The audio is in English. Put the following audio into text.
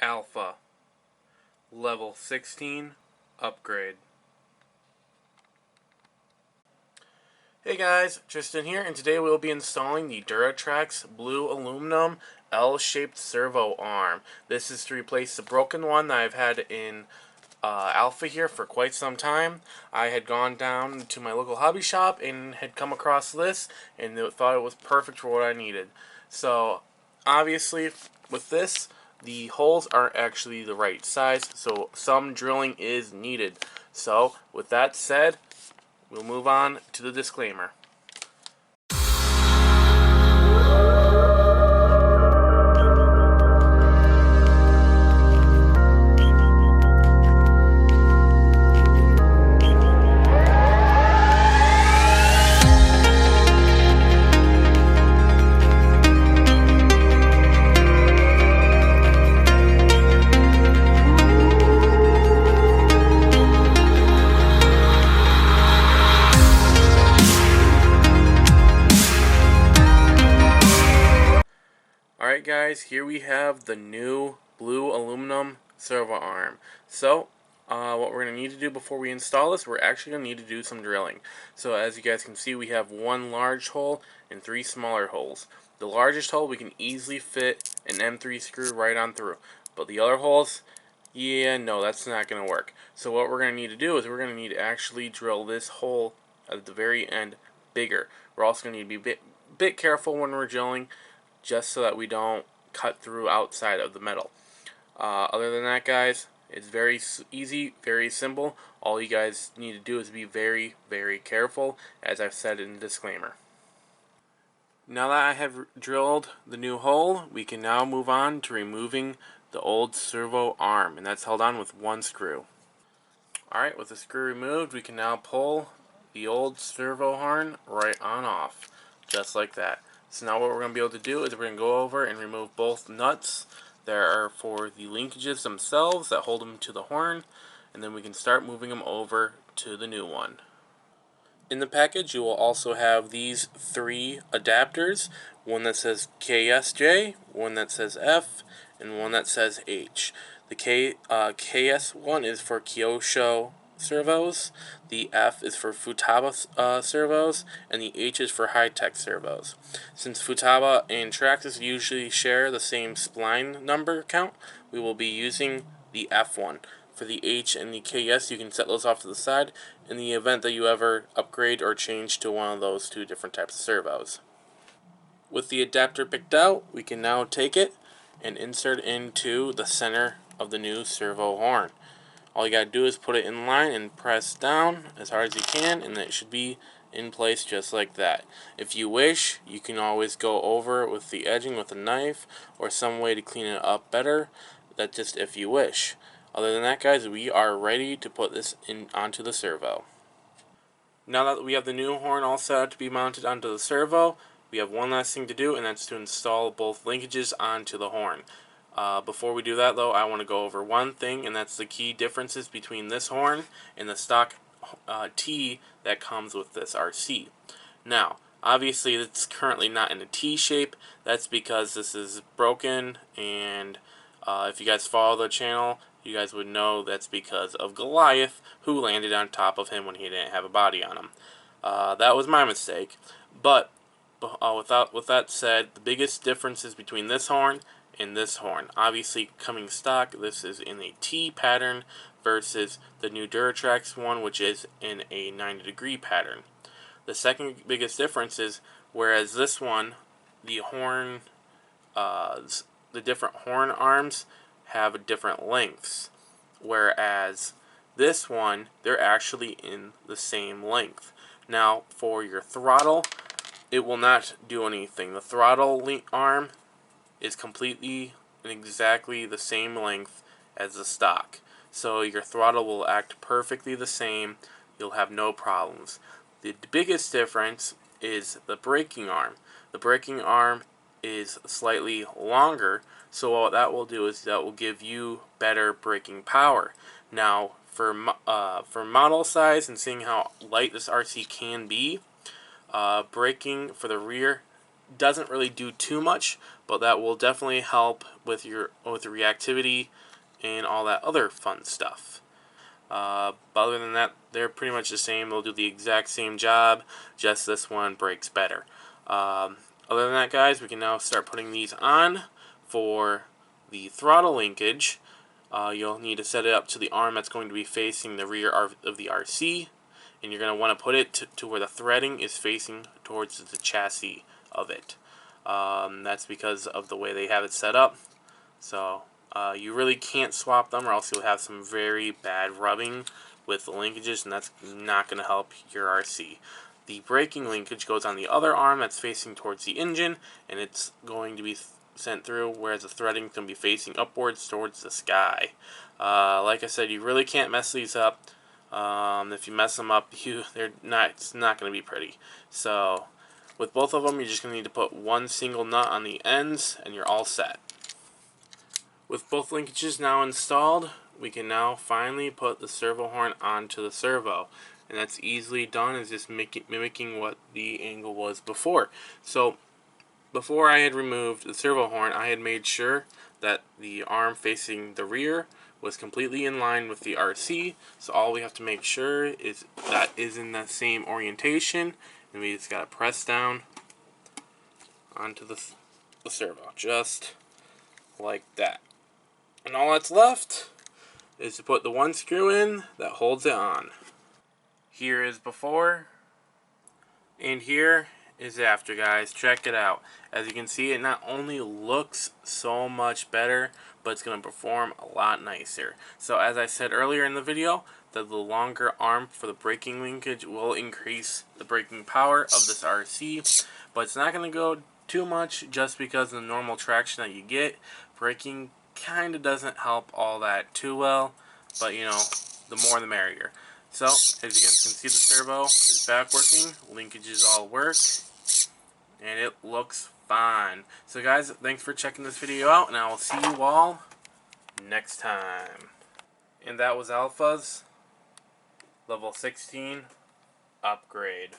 Alpha Level 16 Upgrade. Hey guys, Tristan here, and today we'll be installing the Duratrax blue aluminum L-shaped servo arm. This is to replace the broken one that I've had in Alpha here for quite some time. I had gone down to my local hobby shop and had come across this and thought it was perfect for what I needed. So obviously with this, the holes aren't actually the right size, so some drilling is needed. So with that said, we'll move on to the disclaimer. Alright guys, here we have the new blue aluminum servo arm. So, what we're going to need to do before we install this, we're actually going to need to do some drilling. So as you guys can see, we have one large hole and three smaller holes. The largest hole we can easily fit an M3 screw right on through. But the other holes, yeah, no, that's not going to work. So what we're going to need to do is we're going to need to actually drill this hole at the very end bigger. We're also going to need to be a bit careful when we're drilling, just so that we don't cut through outside of the metal. Other than that, guys, it's very easy, very simple. All you guys need to do is be very, very careful, as I've said in the disclaimer. Now that I have drilled the new hole, we can now move on to removing the old servo arm, and that's held on with one screw. Alright, with the screw removed, we can now pull the old servo horn right on off, just like that. So now what we're going to be able to do is we're going to go over and remove both nuts that are for the linkages themselves that hold them to the horn, and then we can start moving them over to the new one. In the package you will also have these three adapters, one that says KSJ, one that says F, and one that says H. The KS one is for Kyosho servos, the F is for Futaba servos, and the H is for high-tech servos. Since Futaba and Traxxas usually share the same spline number count, we will be using the F one. For the H and the KS, you can set those off to the side in the event that you ever upgrade or change to one of those two different types of servos. With the adapter picked out, we can now take it and insert into the center of the new servo horn. All you gotta do is put it in line and press down as hard as you can, and it should be in place just like that. If you wish, you can always go over it with the edging with a knife or some way to clean it up better. That's just if you wish. Other than that, guys, we are ready to put this in onto the servo. Now that we have the new horn all set up to be mounted onto the servo, we have one last thing to do, and that's to install both linkages onto the horn. Before we do that, though, I want to go over one thing, and that's the key differences between this horn and the stock T that comes with this RC. Now, obviously, it's currently not in a T shape. That's because this is broken, and if you guys follow the channel, you guys would know that's because of Goliath, who landed on top of him when he didn't have a body on him. That was my mistake. But with that said, the biggest differences between this horn and this horn, obviously coming stock, this is in a T pattern versus the new Duratrax one, which is in a 90-degree pattern. The second biggest difference is, whereas this one, the horn, the different horn arms have different lengths, whereas this one, they're actually in the same length. Now, for your throttle, it will not do anything. The throttle arm is completely and exactly the same length as the stock. So your throttle will act perfectly the same. You'll have no problems. The biggest difference is the braking arm. The braking arm is slightly longer, so what that will do is that will give you better braking power. Now, for model size and seeing how light this RC can be, braking for the rear doesn't really do too much, but that will definitely help with reactivity and all that other fun stuff. But other than that, they're pretty much the same. They'll do the exact same job, just this one breaks better. Other than that, guys, we can now start putting these on. For the throttle linkage, you'll need to set it up to the arm that's going to be facing the rear of the RC, and you're going to want to put it to where the threading is facing towards the chassis of it. That's because of the way they have it set up. So you really can't swap them, or else you'll have some very bad rubbing with the linkages, and that's not going to help your RC. The braking linkage goes on the other arm that's facing towards the engine, and it's going to be sent through, whereas the threading is going to be facing upwards towards the sky. Like I said, you really can't mess these up. If you mess them up, it's not going to be pretty. So with both of them, you're just going to need to put one single nut on the ends, and you're all set. With both linkages now installed, we can now finally put the servo horn onto the servo. And that's easily done, is just mimicking what the angle was before. So before I had removed the servo horn, I had made sure that the arm facing the rear was completely in line with the RC. So all we have to make sure is that is in the same orientation, and we just gotta press down onto the servo, just like that. And all that's left is to put the one screw in that holds it on. Here is before, and here is after, guys. Check it out. As you can see, it not only looks so much better, but it's going to perform a lot nicer. So as I said earlier in the video, that the longer arm for the braking linkage will increase the braking power of this RC, but it's not going to go too much, just because of the normal traction that you get. Braking kind of doesn't help all that too well, but you know, the more the merrier. So, as you guys can see, the servo is back working, linkages all work, and it looks fine. So guys, thanks for checking this video out, and I will see you all next time. And that was Alpha's level 16 upgrade.